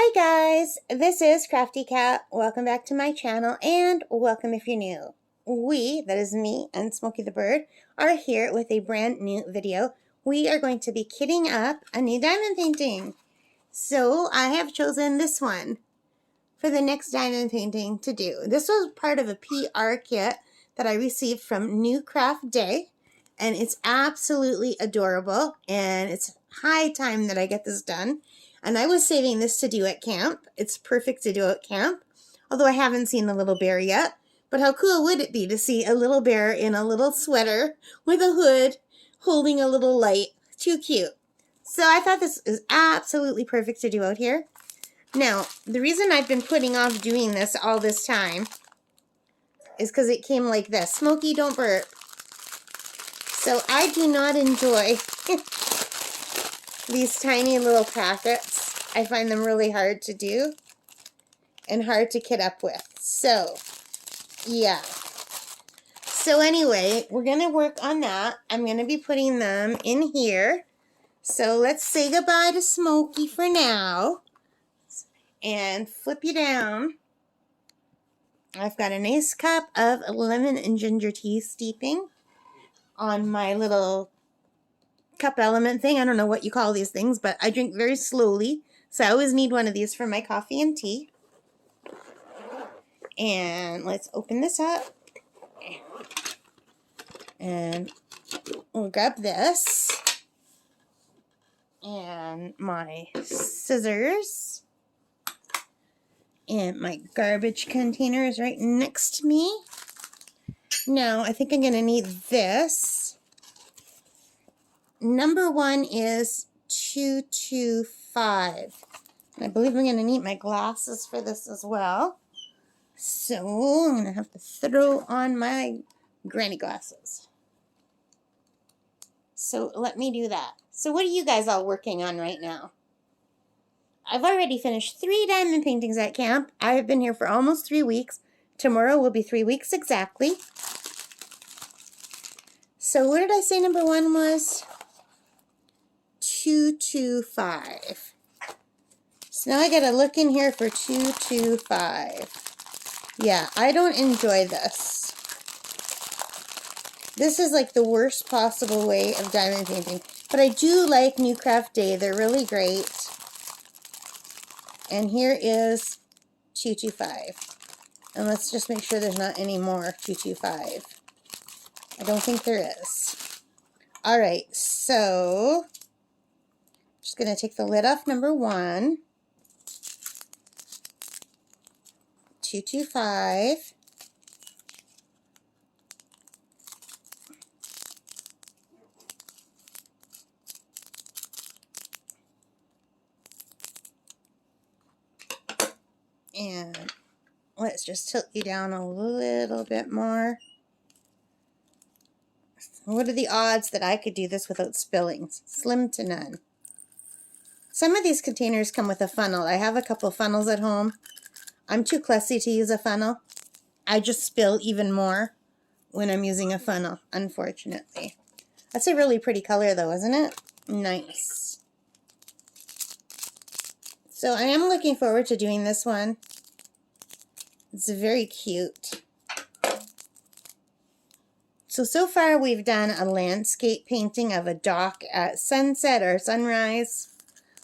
Hi guys, this is Crafty Cat. Welcome back to my channel and welcome if you're new. We, that is me and Smokey the Bird, are here with a brand new video. We are going to be kitting up a new diamond painting. So I have chosen this one for the next diamond painting to do. This was part of a PR kit that I received from New Craft Day, and it's absolutely adorable, and it's high time that I get this done. And I was saving this to do at camp. It's perfect to do at camp, although I haven't seen the little bear yet. But how cool would it be to see a little bear in a little sweater with a hood holding a little light? Too cute. So I thought this is absolutely perfect to do out here. Now, the reason I've been putting off doing this all this time is because it came like this. Smokey, don't burp. So I do not enjoy these tiny little packets. I find them really hard to do and hard to kit up with. So, yeah. So anyway, we're going to work on that. I'm going to be putting them in here. So let's say goodbye to Smokey for now. And flip you down. I've got a nice cup of lemon and ginger tea steeping on my little cup element thing. I don't know what you call these things, but I drink very slowly, so I always need one of these for my coffee and tea. And let's open this up, and we'll grab this and my scissors, and my garbage container is right next to me. Now I think I'm gonna need this. Number 1 is 225. And I believe I'm going to need my glasses for this as well. So I'm going to have to throw on my granny glasses. So let me do that. So what are you guys all working on right now? I've already finished 3 diamond paintings at camp. I have been here for almost 3 weeks. Tomorrow will be 3 weeks exactly. So what did I say number 1 was? 225. So now I gotta look in here for 225. Yeah, I don't enjoy this. This is like the worst possible way of diamond painting. But I do like New Craft Day. They're really great. And here is 225. And let's just make sure there's not any more 225. I don't think there is. Alright, so just going to take the lid off number 1. 225. And let's just tilt you down a little bit more. What are the odds that I could do this without spilling? Slim to none. Some of these containers come with a funnel. I have a couple funnels at home. I'm too klutzy to use a funnel. I just spill even more when I'm using a funnel, unfortunately. That's a really pretty color though, isn't it? Nice. So I am looking forward to doing this one. It's very cute. So far we've done a landscape painting of a dock at sunset or sunrise,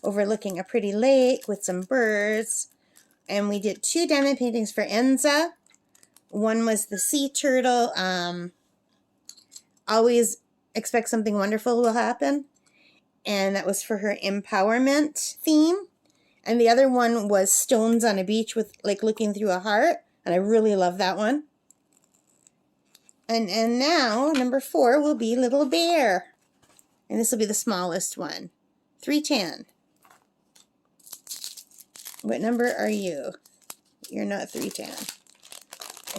overlooking a pretty lake with some birds. And we did 2 diamond paintings for Enza. One was the sea turtle. Always expect something wonderful will happen. And that was for her empowerment theme. And the other one was stones on a beach with like looking through a heart. And I really love that one. And now number 4 will be Little Bear. And this will be the smallest one. 310. What number are you? You're not 310.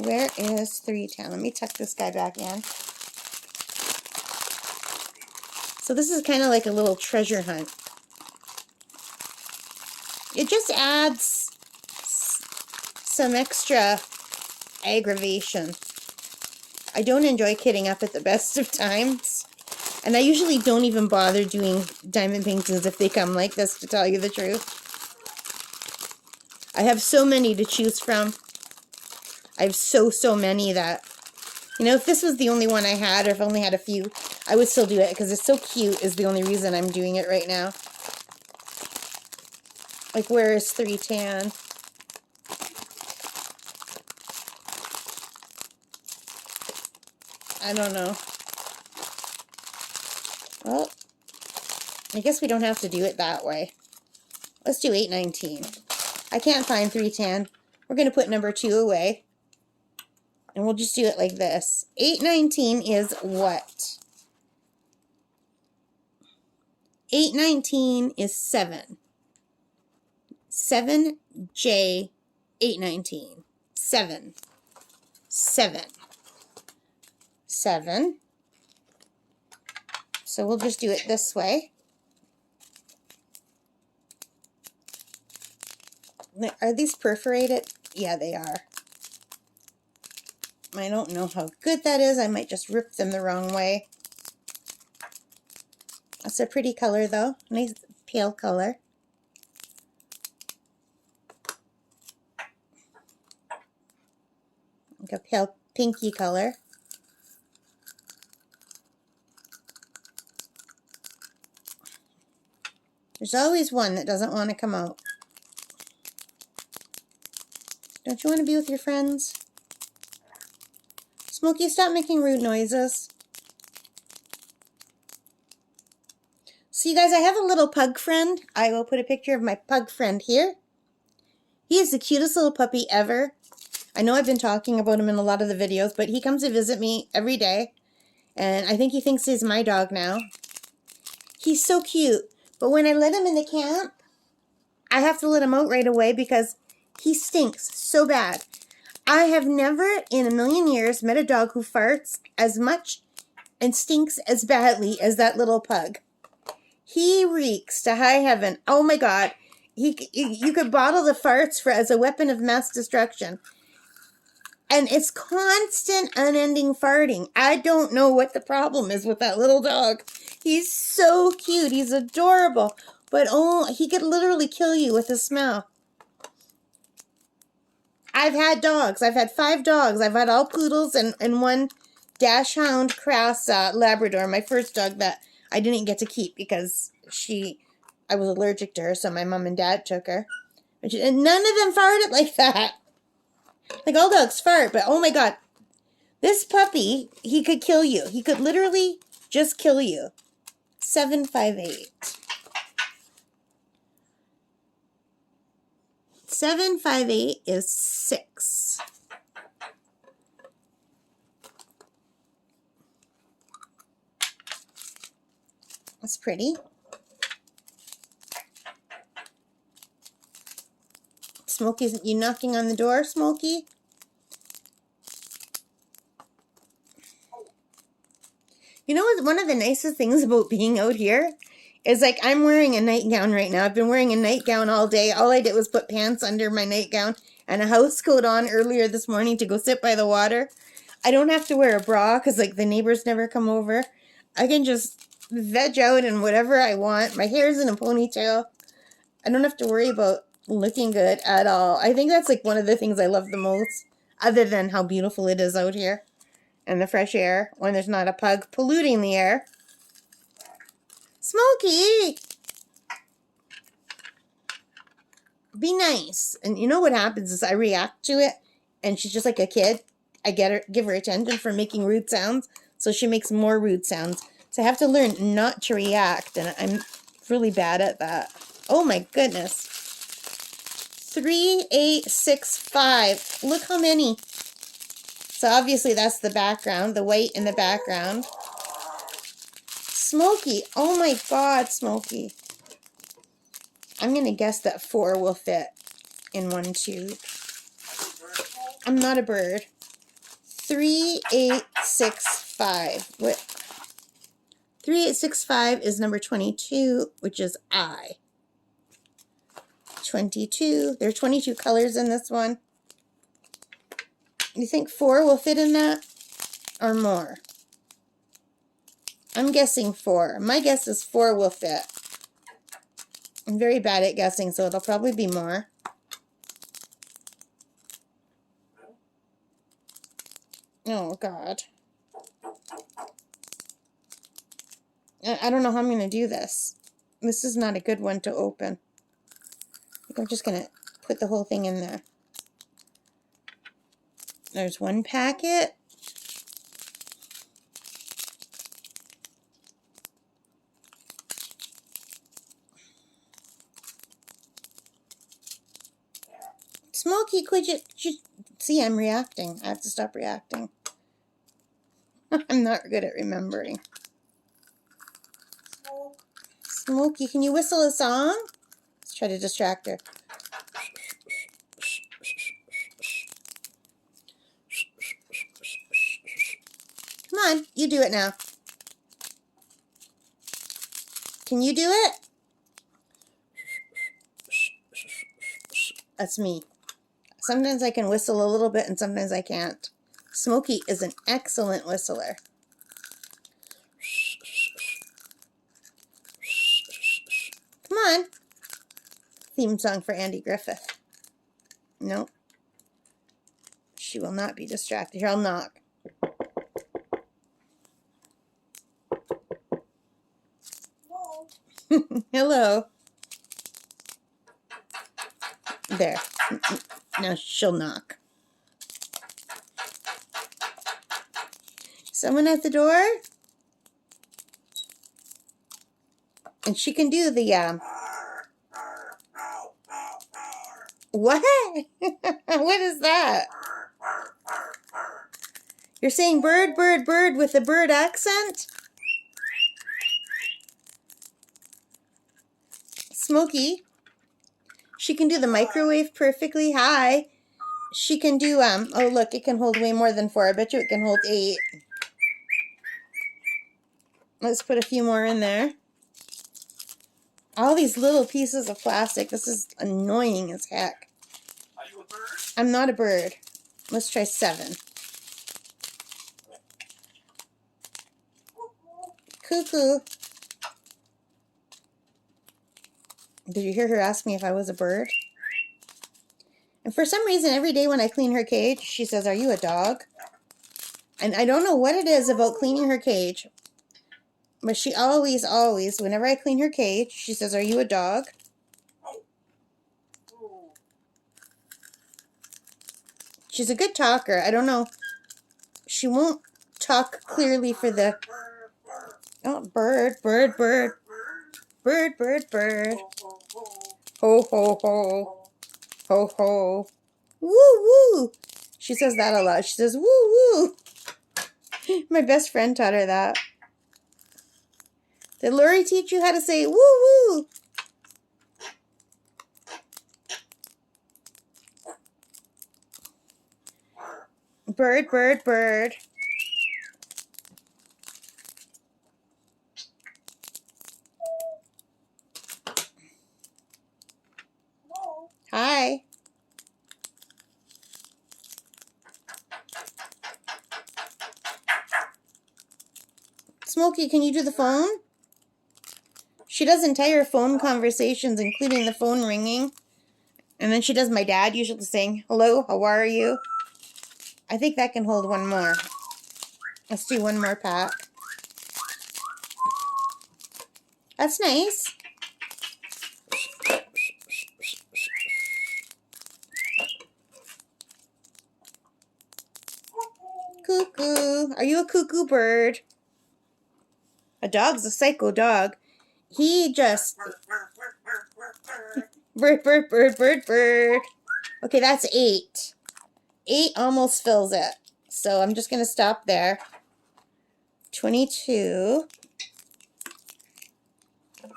Where is 310? Let me tuck this guy back in. So this is kind of like a little treasure hunt. It just adds some extra aggravation. I don't enjoy kitting up at the best of times. And I usually don't even bother doing diamond paintings if they come like this, to tell you the truth. I have so many to choose from. I have so many that, you know, if this was the only one I had, or if I only had a few, I would still do it because it's so cute is the only reason I'm doing it right now. Like, where is 3tan? I don't know. Well, I guess we don't have to do it that way. Let's do 819. I can't find 310. We're going to put number 2 away. And we'll just do it like this. 819 is what? 819 is 7. 7J 819. 7. 7. 7. So we'll just do it this way. Are these perforated? Yeah, they are. I don't know how good that is. I might just rip them the wrong way. That's a pretty color though. Nice pale color. Like a pale pinky color. There's always one that doesn't want to come out. Don't you want to be with your friends? Smokey, stop making rude noises. So you guys, I have a little pug friend. I will put a picture of my pug friend here. He is the cutest little puppy ever. I know I've been talking about him in a lot of the videos, but he comes to visit me every day. And I think he thinks he's my dog now. He's so cute. But when I let him in the camp, I have to let him out right away because he stinks so bad. I have never in a million years met a dog who farts as much and stinks as badly as that little pug. He reeks to high heaven. Oh my God. You could bottle the farts as a weapon of mass destruction. And it's constant, unending farting. I don't know what the problem is with that little dog. He's so cute. He's adorable. But oh, he could literally kill you with a smell. I've had dogs. I've had 5 dogs. I've had all poodles and one dachshund cross Labrador. My first dog that I didn't get to keep because I was allergic to her, so my mom and dad took her. And none of them farted like that. Like, all dogs fart, but oh my God. This puppy, he could kill you. He could literally just kill you. 758. 758 is 6. That's pretty. Smokey, you knocking on the door, Smokey? You know what? One of the nicest things about being out here is, like, I'm wearing a nightgown right now. I've been wearing a nightgown all day. All I did was put pants under my nightgown and a house coat on earlier this morning to go sit by the water. I don't have to wear a bra because, like, the neighbors never come over. I can just veg out in whatever I want. My hair's in a ponytail. I don't have to worry about looking good at all. I think that's, like, one of the things I love the most, other than how beautiful it is out here and the fresh air when there's not a pug polluting the air. Smokey! Be nice. And you know what happens is I react to it, and she's just like a kid. I give her attention for making rude sounds, so she makes more rude sounds. So I have to learn not to react, and I'm really bad at that. Oh my goodness. 3865. Look how many. So obviously that's the background, the white in the background. Smokey. Oh my God, Smokey. I'm going to guess that 4 will fit in one tube. I'm not a bird. 3865. What? 3865 is number 22, which is I. 22. There are 22 colors in this one. You think 4 will fit in that? Or more? I'm guessing 4. My guess is 4 will fit. I'm very bad at guessing, so it'll probably be more. Oh, God. I don't know how I'm going to do this. This is not a good one to open. I think I'm just going to put the whole thing in there. There's one packet. Smokey, could you see, I'm reacting. I have to stop reacting. I'm not good at remembering. Smokey, can you whistle a song? Let's try to distract her. Come on, you do it now. Can you do it? That's me. Sometimes I can whistle a little bit and sometimes I can't. Smokey is an excellent whistler. Come on. Theme song for Andy Griffith. Nope. She will not be distracted. Here, I'll knock. Hello. There. Now she'll knock. Someone at the door? And she can do the, What? What is that? You're saying bird, bird, bird with a bird accent? Smokey. She can do the microwave perfectly. Hi. She can do, oh look, it can hold way more than 4. I bet you it can hold 8. Let's put a few more in there. All these little pieces of plastic. This is annoying as heck. Are you a bird? I'm not a bird. Let's try 7. Cuckoo. Did you hear her ask me if I was a bird? And for some reason, every day when I clean her cage, she says, "Are you a dog?" And I don't know what it is about cleaning her cage, but she always, whenever I clean her cage, she says, "Are you a dog?" She's a good talker. I don't know. She won't talk clearly for the... Oh, bird, bird, bird. Bird, bird, bird. Ho, ho, ho. Ho, ho. Woo, woo. She says that a lot. She says, woo, woo. My best friend taught her that. Did Lori teach you how to say woo, woo? Bird, bird, bird. Hi. Smokey, can you do the phone? She does entire phone conversations, including the phone ringing. And then she does my dad usually saying, "Hello, how are you?" I think that can hold one more. Let's do one more pack. That's nice. Cuckoo. Are you a cuckoo bird? A dog's a psycho dog. He just... Bird, bird, bird, bird, bird. Okay, that's 8. 8 almost fills it. So I'm just going to stop there. 22.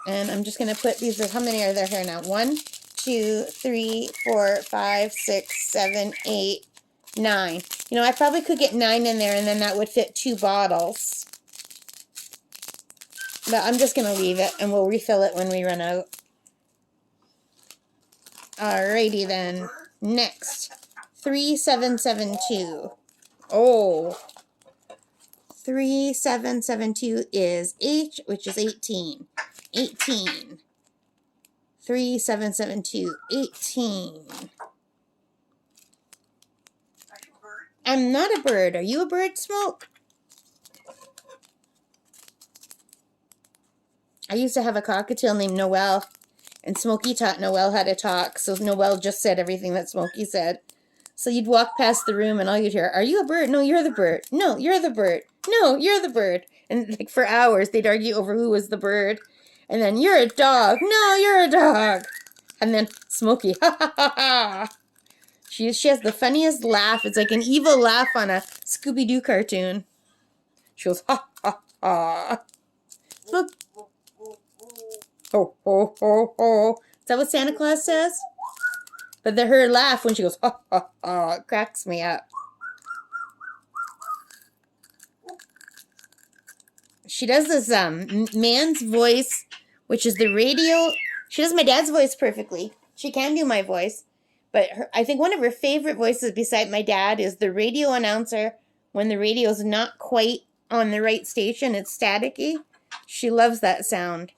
And I'm just going to put these, how many are there here now? 1, 2, 3, 4, 5, 6, 7, 8, 9. You know, I probably could get 9 in there, and then that would fit 2 bottles. But I'm just going to leave it, and we'll refill it when we run out. Alrighty then. Next. 3772. Oh. 3772 is H, which is 18. 18. 3772. 18. I'm not a bird. Are you a bird, Smoke? I used to have a cockatiel named Noelle, and Smokey taught Noelle how to talk, so Noelle just said everything that Smokey said. So you'd walk past the room and all you'd hear, are you a bird? No, you're the bird. No, you're the bird. No, you're the bird. And like for hours, they'd argue over who was the bird. And then, you're a dog. No, you're a dog. And then Smokey, ha ha ha ha. She has the funniest laugh. It's like an evil laugh on a Scooby-Doo cartoon. She goes, ha ha ha. Look. Ho ho ho ho. Is that what Santa Claus says? But her laugh when she goes, ha ha ha, it cracks me up. She does this man's voice, which is the radio. She does my dad's voice perfectly. She can do my voice. But I think one of her favorite voices beside my dad is the radio announcer when the radio's not quite on the right station. It's staticky. She loves that sound.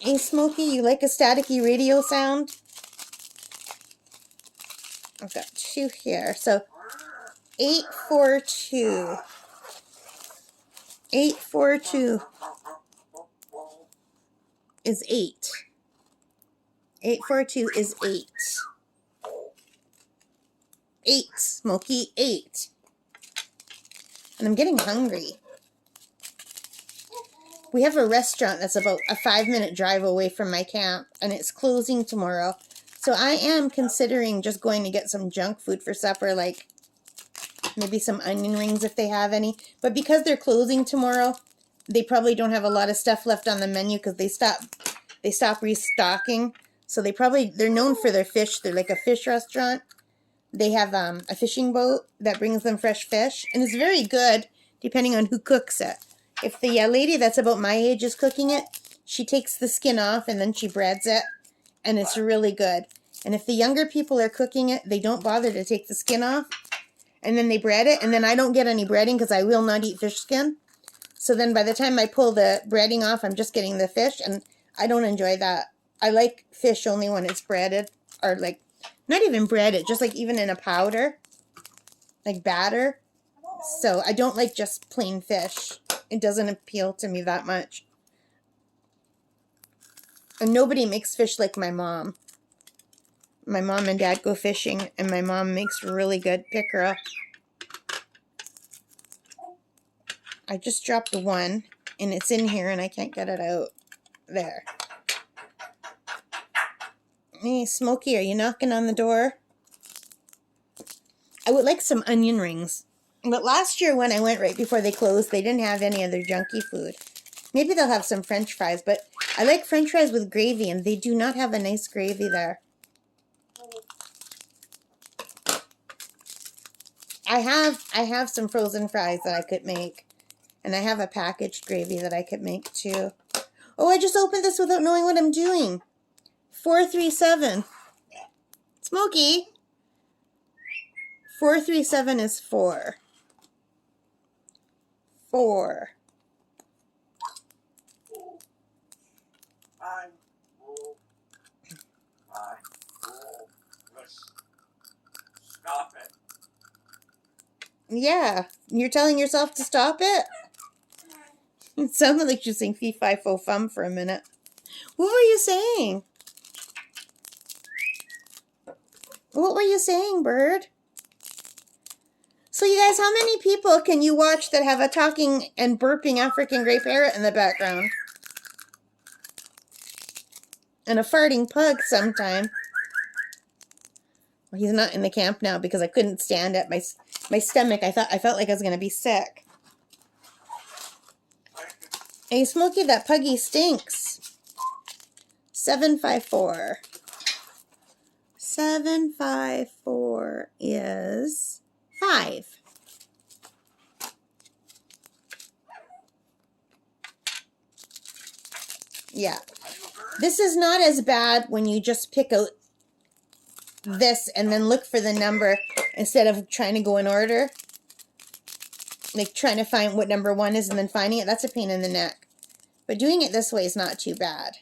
Hey, Smokey, you like a staticky radio sound? I've got 2 here. So 842. 842 is 8. 842 is 8. 8, Smokey, 8. And I'm getting hungry. We have a restaurant that's about a 5-minute drive away from my camp, and it's closing tomorrow. So I am considering just going to get some junk food for supper, like maybe some onion rings if they have any. But because they're closing tomorrow, they probably don't have a lot of stuff left on the menu because they stop restocking. So they're known for their fish. They're like a fish restaurant. They have a fishing boat that brings them fresh fish, and it's very good depending on who cooks it. If the lady that's about my age is cooking it, she takes the skin off and then she breads it, and it's really good. And if the younger people are cooking it, they don't bother to take the skin off, and then they bread it, and then I don't get any breading because I will not eat fish skin. So then by the time I pull the breading off, I'm just getting the fish, and I don't enjoy that. I like fish only when it's breaded, or like, not even breaded, just like even in a powder, like batter. So I don't like just plain fish. It doesn't appeal to me that much. And nobody makes fish like my mom. My mom and dad go fishing, and my mom makes really good pickerel. I just dropped the one, and it's in here, and I can't get it out. There. Hey, Smokey, are you knocking on the door? I would like some onion rings. But last year when I went right before they closed, they didn't have any other junky food. Maybe they'll have some French fries, but I like French fries with gravy, and they do not have a nice gravy there. I have some frozen fries that I could make, and I have a packaged gravy that I could make too. Oh, I just opened this without knowing what I'm doing. 437. Smokey. 437 is 4. 4. Stop it. Yeah, you're telling yourself to stop it? It sounded like you were saying fee, fi, fo, fum for a minute. What were you saying? What were you saying, bird? So you guys, how many people can you watch that have a talking and burping African Grey Parrot in the background? And a farting pug sometime. Well, he's not in the camp now because I couldn't stand it. My stomach, I felt like I was going to be sick. Hey, Smokey, that puggy stinks. 754. 754 is 5. Yeah. This is not as bad when you just pick out this and then look for the number instead of trying to go in order. Like trying to find what number 1 is and then finding it. That's a pain in the neck. But doing it this way is not too bad.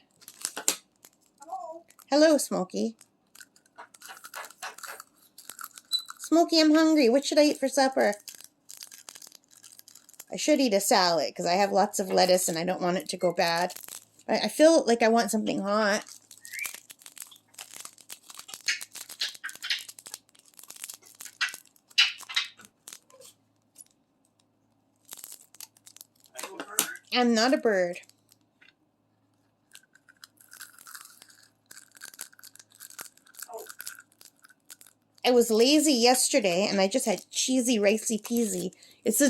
Hello, Smokey. Smokey, I'm hungry. What should I eat for supper? I should eat a salad because I have lots of lettuce and I don't want it to go bad. I feel like I want something hot. Are you a bird? I'm not a bird. Oh, I was lazy yesterday and I just had cheesy ricey peasy. It's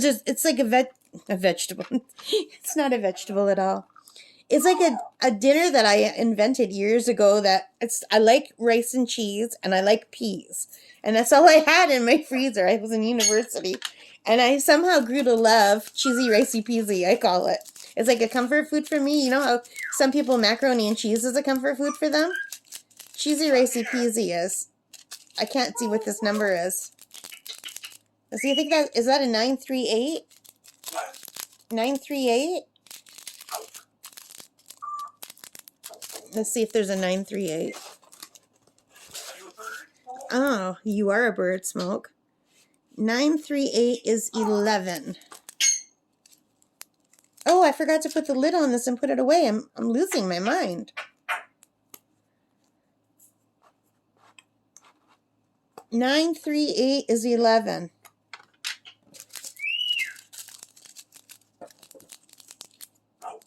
like a vegetable. It's not a vegetable at all. It's like a dinner that I invented years ago I like rice and cheese and I like peas. And that's all I had in my freezer. I was in university. And I somehow grew to love cheesy ricey peasy, I call it. It's like a comfort food for me. You know how some people macaroni and cheese is a comfort food for them? Cheesy ricey peasy is. I can't see what this number is. Let's see, I think is that a 938? what? 938? Let's see if there's a 938. Are you a bird? Oh, you are a bird, Smoke. 938 is 11. Oh, I forgot to put the lid on this and put it away. I'm losing my mind. 938 is 11. Oh.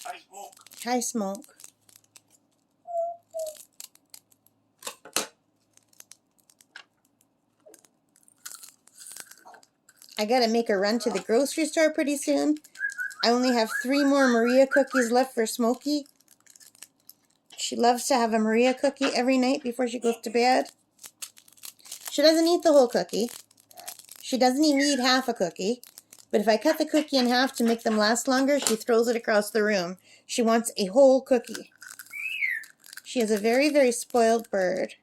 I smoke. Hi, Smoke. I gotta make a run to the grocery store pretty soon. I only have 3 more Maria cookies left for Smokey. She loves to have a Maria cookie every night before she goes to bed. She doesn't eat the whole cookie. She doesn't even eat half a cookie. But if I cut the cookie in half to make them last longer, she throws it across the room. She wants a whole cookie. She is a very, very spoiled bird.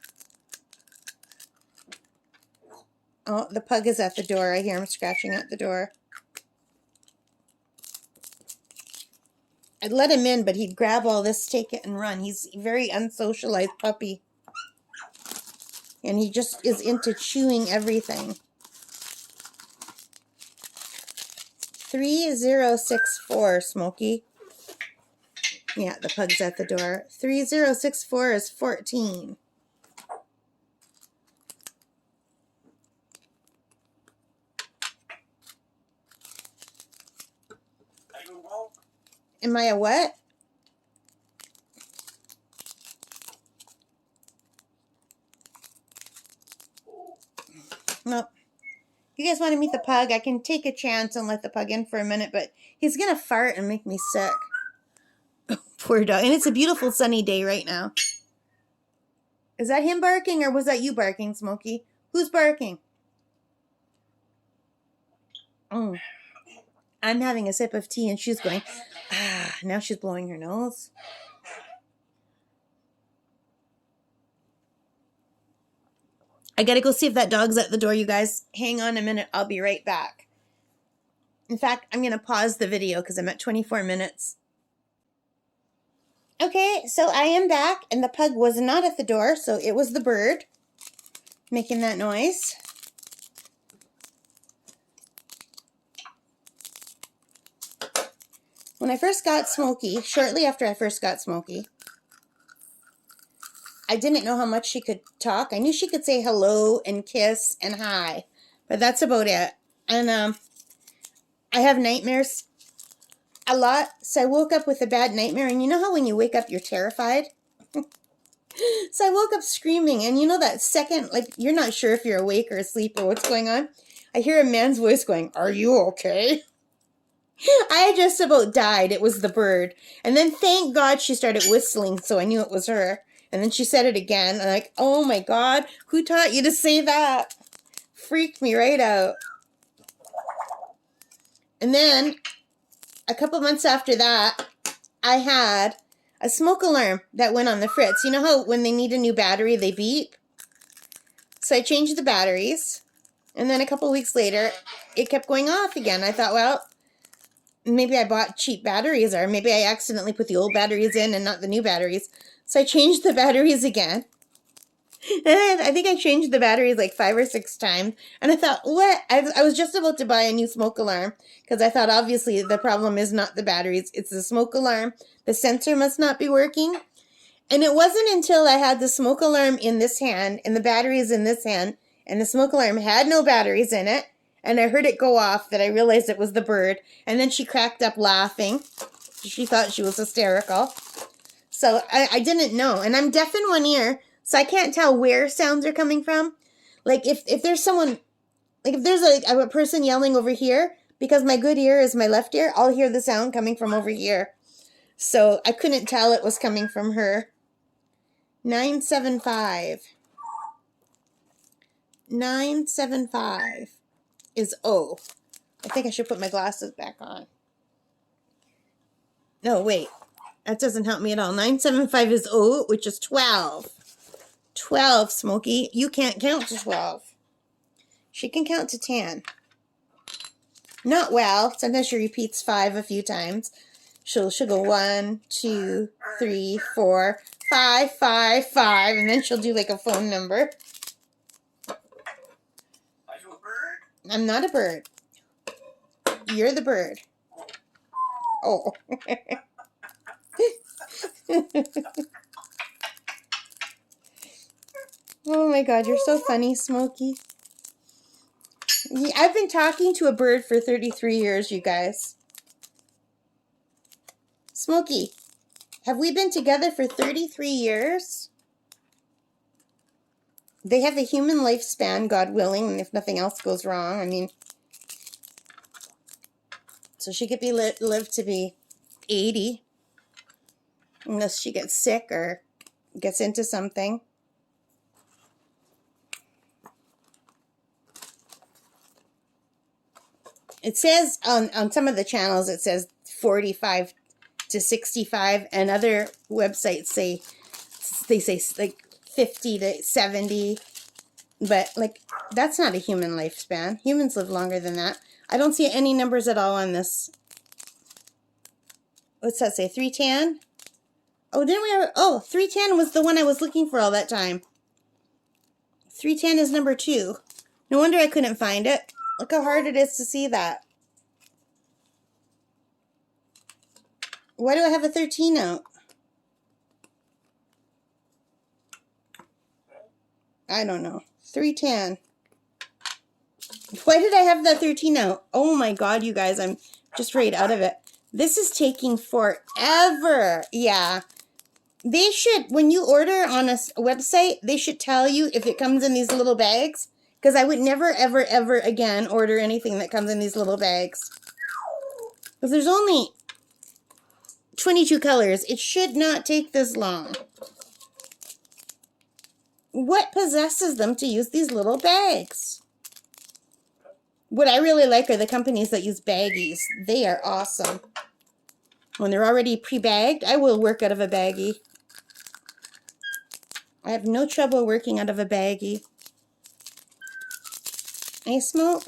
Oh, the pug is at the door. I hear him scratching at the door. I'd let him in, but he'd grab all this, take it, and run. He's a very unsocialized puppy. And he just is into chewing everything. 3064, Smokey. Yeah, the pug's at the door. 3064 is 14. Are you a wolf? Am I a what? Nope. You guys want to meet the pug? I can take a chance and let the pug in for a minute, but he's going to fart and make me sick. Poor dog. And it's a beautiful sunny day right now. Is that him barking or was that you barking, Smokey? Who's barking? Oh. I'm having a sip of tea and she's going, ah, now she's blowing her nose. I gotta go see if that dog's at the door, you guys. Hang on a minute, I'll be right back. In fact, I'm gonna pause the video because I'm at 24 minutes. Okay, so I am back and the pug was not at the door, so it was the bird making that noise. When I first got Smokey, shortly after I first got Smokey, I didn't know how much she could talk. I knew she could say hello and kiss and hi, but that's about it. And I have nightmares a lot, so I woke up with a bad nightmare. And you know how when you wake up, you're terrified? So I woke up screaming, and you know that second, like, you're not sure if you're awake or asleep or what's going on? I hear a man's voice going, "Are you okay?" I just about died. It was the bird. And then thank God she started whistling, so I knew it was her. And then she said it again. I'm like, oh my God, who taught you to say that? Freaked me right out. And then a couple months after that, I had a smoke alarm that went on the fritz. You know how when they need a new battery, they beep? So I changed the batteries. And then a couple weeks later, it kept going off again. I thought, well, maybe I bought cheap batteries, or maybe I accidentally put the old batteries in and not the new batteries. So I changed the batteries again. And I think I changed the batteries like 5 or 6 times. And I thought, what? I was just about to buy a new smoke alarm because I thought obviously the problem is not the batteries, it's the smoke alarm. The sensor must not be working. And it wasn't until I had the smoke alarm in this hand and the batteries in this hand and the smoke alarm had no batteries in it and I heard it go off that I realized it was the bird. And then she cracked up laughing. She thought she was hysterical. So I didn't know. And I'm deaf in one ear, so I can't tell where sounds are coming from. Like if there's someone, like if there's a person yelling over here, because my good ear is my left ear, I'll hear the sound coming from over here. So I couldn't tell it was coming from her. 975. 975 is O. I think I should put my glasses back on. No, wait. That doesn't help me at all. 975 is O, which is 12. 12, Smokey. You can't count to 12. She can count to 10. Not well. Sometimes she repeats 5 a few times. She'll go 1, 2, 3, 4, 5, 5, 5, and then she'll do like a phone number. Are you a bird? I'm not a bird. You're the bird. Oh. Oh my God, you're so funny, Smokey. I've been talking to a bird for 33 years, you guys. Smokey, have we been together for 33 years? They have a human lifespan, God willing, and if nothing else goes wrong, I mean, so she could be live to be 80, unless she gets sick or gets into something. It says on some of the channels, it says 45 to 65, and other websites say like 50 to 70, but like that's not a human lifespan. Humans live longer than that. I don't see any numbers at all on this. What's that say? 310? Oh, didn't we have, oh, 310 was the one I was looking for all that time. 310 is number 2. No wonder I couldn't find it. Look how hard it is to see that. Why do I have a 13 out? I don't know. 310. Why did I have that 13 out? Oh my God, you guys, I'm just right out of it. This is taking forever. Yeah. They should, when you order on a website, they should tell you if it comes in these little bags. Because I would never, ever, ever again order anything that comes in these little bags. Because there's only 22 colors. It should not take this long. What possesses them to use these little bags? What I really like are the companies that use baggies. They are awesome. When they're already pre-bagged, I will work out of a baggie. I have no trouble working out of a baggie. Hey, Smoke?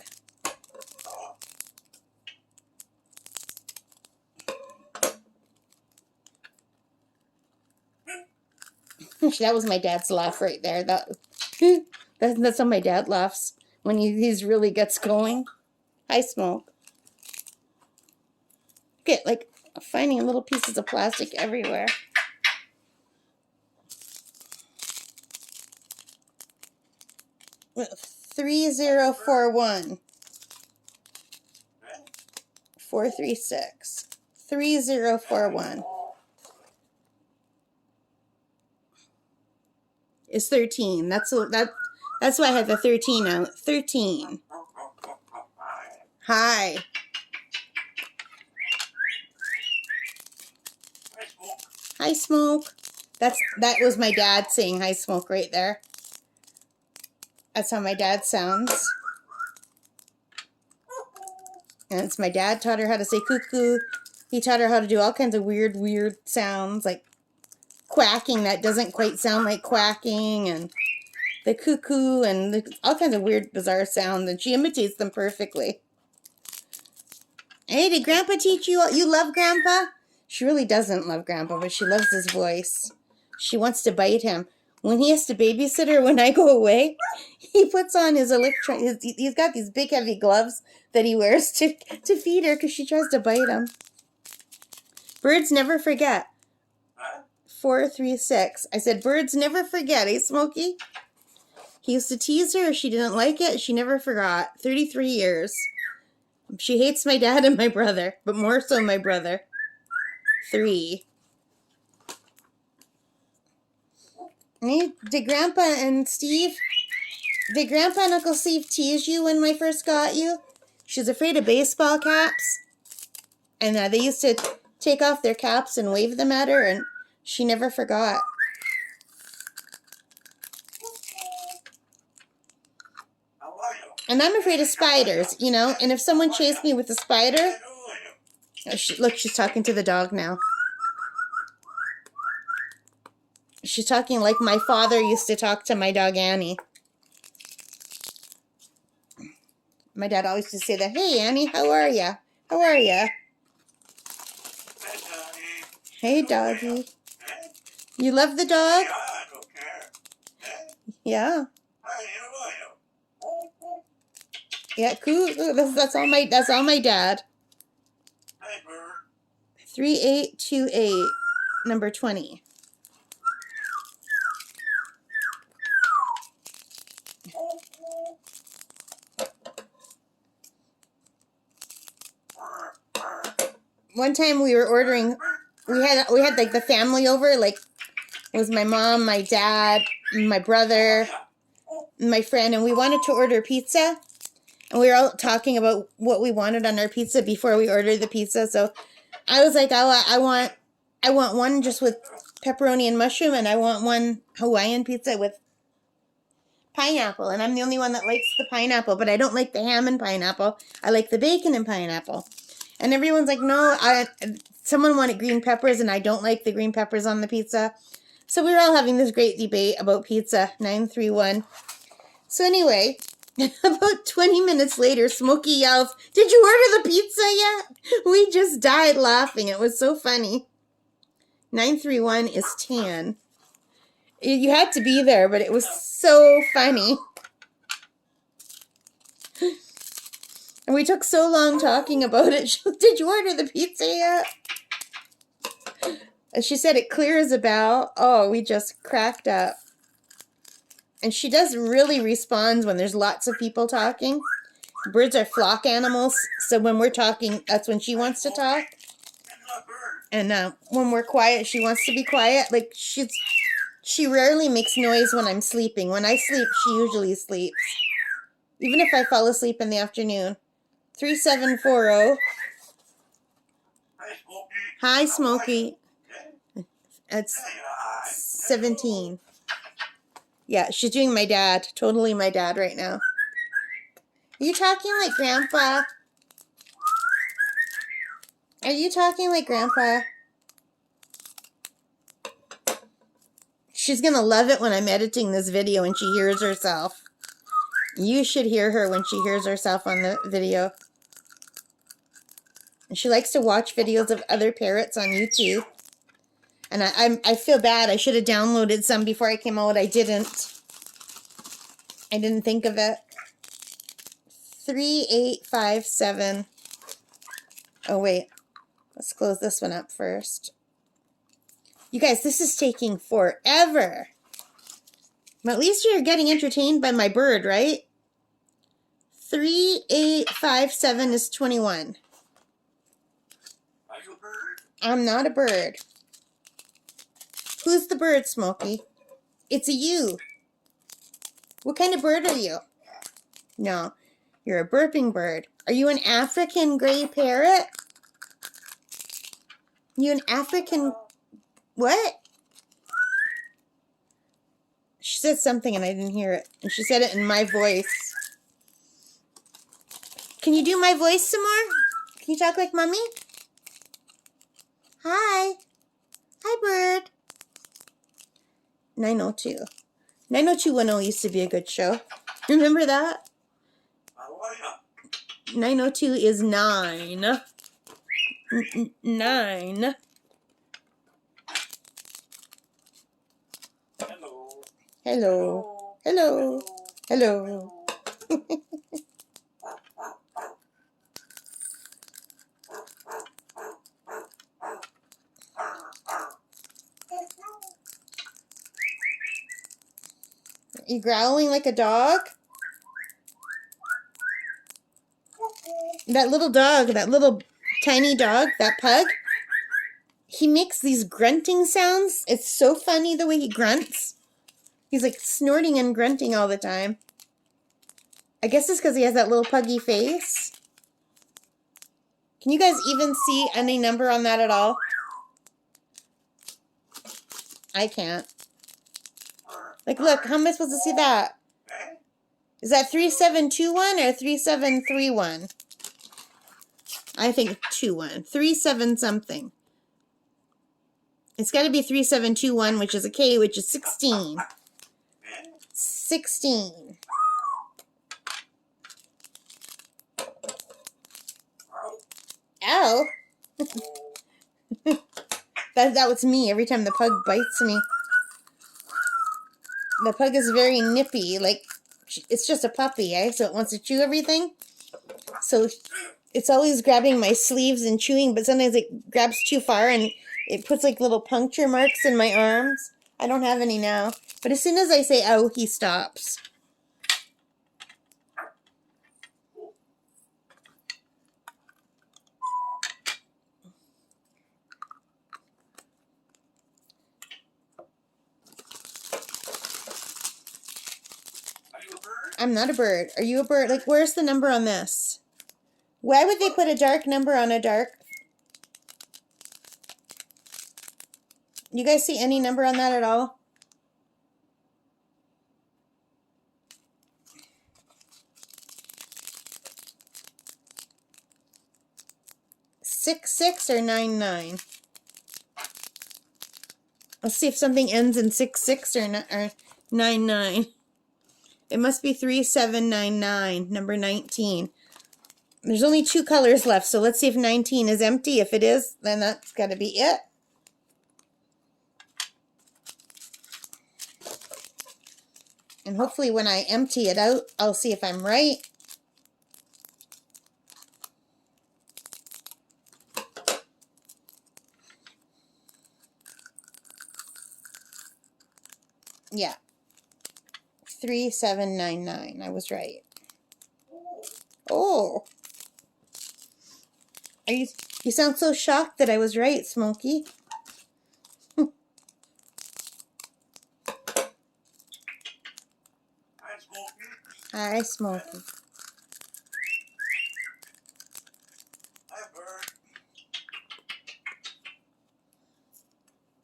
That was my dad's laugh right there. That's how my dad laughs when he's really gets going. Hi, Smoke. Get like finding little pieces of plastic everywhere. Well, 3041 436 3041 is 13. That's why I had the 13 out. 13. Hi. Hi, Smoke. That was my dad saying hi, Smoke, right there. That's how my dad sounds. And it's my dad taught her how to say cuckoo. He taught her how to do all kinds of weird sounds, like quacking that doesn't quite sound like quacking, and the cuckoo, and all kinds of weird, bizarre sounds, and she imitates them perfectly. Hey, did Grandpa teach you? You love Grandpa? She really doesn't love Grandpa, but she loves his voice. She wants to bite him. when he has to babysit her when I go away, he puts on his he's got these big heavy gloves that he wears to feed her because she tries to bite him. Birds never forget. 436. I said, birds never forget, eh, Smokey? He used to tease her. She didn't like it. She never forgot. 33 years. She hates my dad and my brother, but more so my brother. 3. Did Grandpa and Uncle Steve tease you when I first got you? She was afraid of baseball caps. And they used to take off their caps and wave them at her, and she never forgot. And I'm afraid of spiders, you know. And if someone chased me with a spider... Look, she's talking to the dog now. She's talking like my father used to talk to my dog Annie. My dad always used to say that, "Hey, Annie, how are ya? How are ya? Hey, doggy. You love the dog?" Yeah. Yeah, cool. That's all my dad. 3828, number 20. One time we were ordering, we had like the family over, like it was my mom, my dad, my brother, my friend, and we wanted to order pizza. And we were all talking about what we wanted on our pizza before we ordered the pizza. So I was like, I want one just with pepperoni and mushroom, and I want one Hawaiian pizza with pineapple. And I'm the only one that likes the pineapple, but I don't like the ham and pineapple. I like the bacon and pineapple. And everyone's like, no, someone wanted green peppers, and I don't like the green peppers on the pizza. So we were all having this great debate about pizza, 931. So anyway, about 20 minutes later, Smokey yells, "Did you order the pizza yet?" We just died laughing. It was so funny. 931 is tan. You had to be there, but it was so funny. And we took so long talking about it. "Did you order the pizza yet?" And she said it clear as a bell. Oh, we just cracked up. And she does really respond when there's lots of people talking. Birds are flock animals, so when we're talking, that's when she wants to talk. And when we're quiet, she wants to be quiet. Like, she rarely makes noise when I'm sleeping. When I sleep, she usually sleeps. Even if I fall asleep in the afternoon. 3740. Hi, Smokey. It's 17. Yeah, she's doing my dad. Totally my dad right now. Are you talking like Grandpa? Are you talking like Grandpa? She's going to love it when I'm editing this video and she hears herself. You should hear her when she hears herself on the video. And she likes to watch videos of other parrots on YouTube. And I feel bad. I should have downloaded some before I came out. I didn't. I didn't think of it. 3857. Oh, wait. Let's close this one up first. You guys, this is taking forever. But at least you're getting entertained by my bird, right? 3857 is 21. Are you a bird? I'm not a bird. Who's the bird, Smokey? It's a you. What kind of bird are you? No, you're a burping bird. Are you an African Grey Parrot? You an African... What? She said something and I didn't hear it. And she said it in my voice. Can you do my voice some more? Can you talk like Mommy? Hi. Hi, bird. 902. 90210 used to be a good show. Remember that? 902 is 9. 9. Hello. Hello. Hello. Hello. You growling like a dog? That little dog, that little tiny dog, that pug, he makes these grunting sounds. It's so funny the way he grunts. He's like snorting and grunting all the time. I guess it's because he has that little puggy face. Can you guys even see any number on that at all? I can't. Like, look, how am I supposed to see that? Is that 3721 or 3731? I think 21. 37 something. It's got to be 3721, which is a K, which is 16. 16. Ow. That was me every time the pug bites me. The pug is very nippy. Like, it's just a puppy, eh? So it wants to chew everything. So it's always grabbing my sleeves and chewing, but sometimes it grabs too far and it puts like little puncture marks in my arms. I don't have any now. But as soon as I say, "Oh," he stops. I'm not a bird. Are you a bird? Like, where's the number on this? Why would they put a dark number on a dark? You guys see any number on that at all? Six or 99? Let's see if something ends in 66 or 99. It must be 3799, number 19. There's only 2 colors left, so let's see if 19 is empty. If it is, then that's got to be it. And hopefully when I empty it out, I'll see if I'm right. Yeah. 3799. I was right. Oh. You sound so shocked that I was right, Smokey. Hi, Smokey. Hi, bird.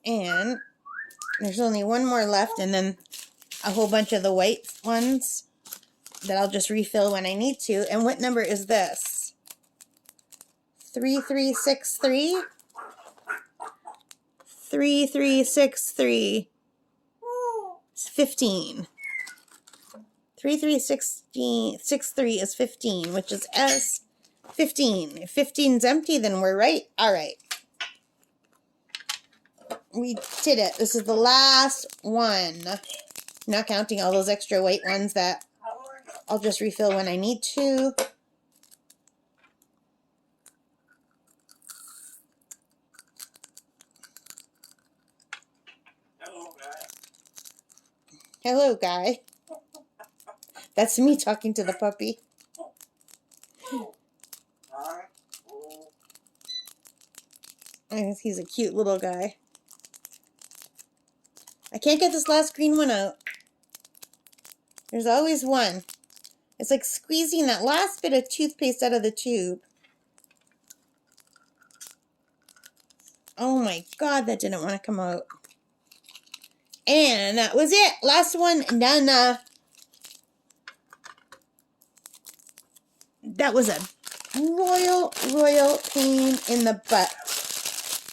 And there's only one more left, and then a whole bunch of the white ones that I'll just refill when I need to. And what number is this? 3363? 3363. It's 15. 3363 is 15, which is S15. If 15's empty, then we're right. All right. We did it. This is the last one. Not counting all those extra white ones that I'll just refill when I need to. Hello, guy. Hello, guy. That's me talking to the puppy. Hi. And he's a cute little guy. I can't get this last green one out. There's always one. It's like squeezing that last bit of toothpaste out of the tube. Oh my God, that didn't want to come out. And that was it. Last one done. That was a royal pain in the butt.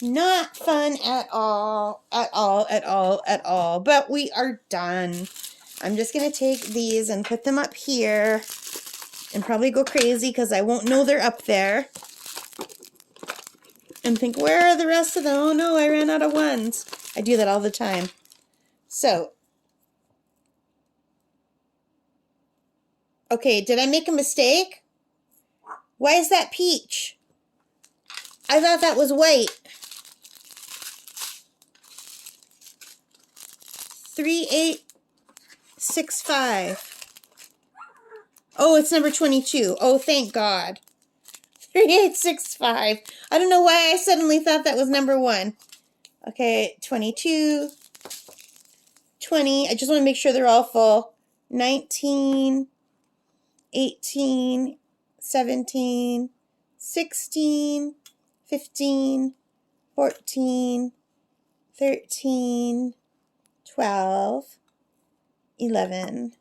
Not fun at all. But we are done. I'm just going to take these and put them up here and probably go crazy because I won't know they're up there. And think, where are the rest of them? Oh no, I ran out of ones. I do that all the time. So, Okay, did I make a mistake? Why is that peach? I thought that was white. 3865. Oh, it's number 22. Oh, thank God. 3865. I don't know why I suddenly thought that was number 1. Okay, 22, 20. I just want to make sure they're all full. 19, 18, 17, 16, 15, 14, 13, 12, 11,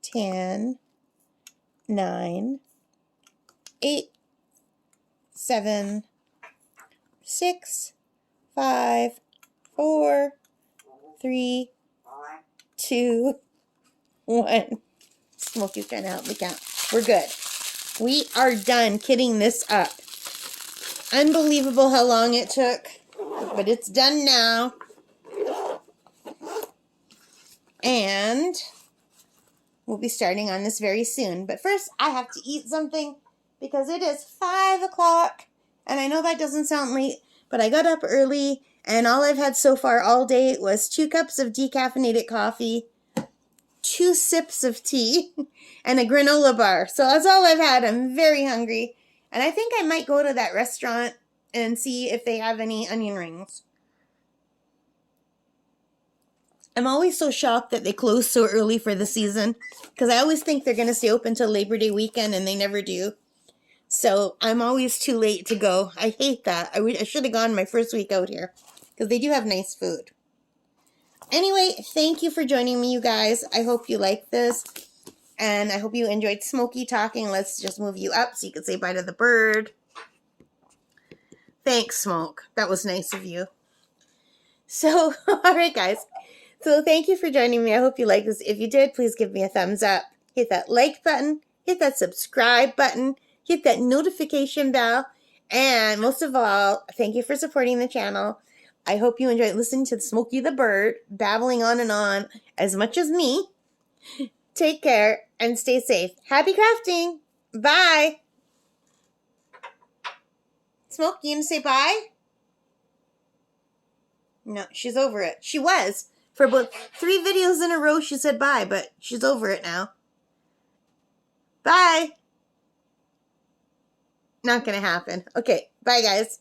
10, 9, 8, 7, 6, 5, 4, 3, 2, 1. Smokey's trying to help me count. We're good. We are done kitting this up. Unbelievable how long it took, but it's done now. And we'll be starting on this very soon. But first, I have to eat something because it is 5 o'clock. And I know that doesn't sound late, but I got up early, and all I've had so far all day was 2 cups of decaffeinated coffee, 2 sips of tea, and a granola bar. So that's all I've had. I'm very hungry. And I think I might go to that restaurant and see if they have any onion rings. I'm always so shocked that they close so early for the season, because I always think they're going to stay open till Labor Day weekend, and they never do. So I'm always too late to go. I hate that. I should have gone my first week out here, because they do have nice food. Anyway, thank you for joining me, you guys. I hope you like this, and I hope you enjoyed Smokey talking. Let's just move you up so you can say bye to the bird. Thanks, Smoke. That was nice of you. So, all right, guys. So thank you for joining me. I hope you like this. If you did, please give me a thumbs up. Hit that like button. Hit that subscribe button. Hit that notification bell. And most of all, thank you for supporting the channel. I hope you enjoyed listening to Smokey the Bird babbling on and on as much as me. Take care and stay safe. Happy crafting. Bye. Smoke, you gonna say bye? No, she's over it. She was. For about 3 videos in a row, she said bye, but she's over it now. Bye. Not gonna happen. Okay, bye, guys.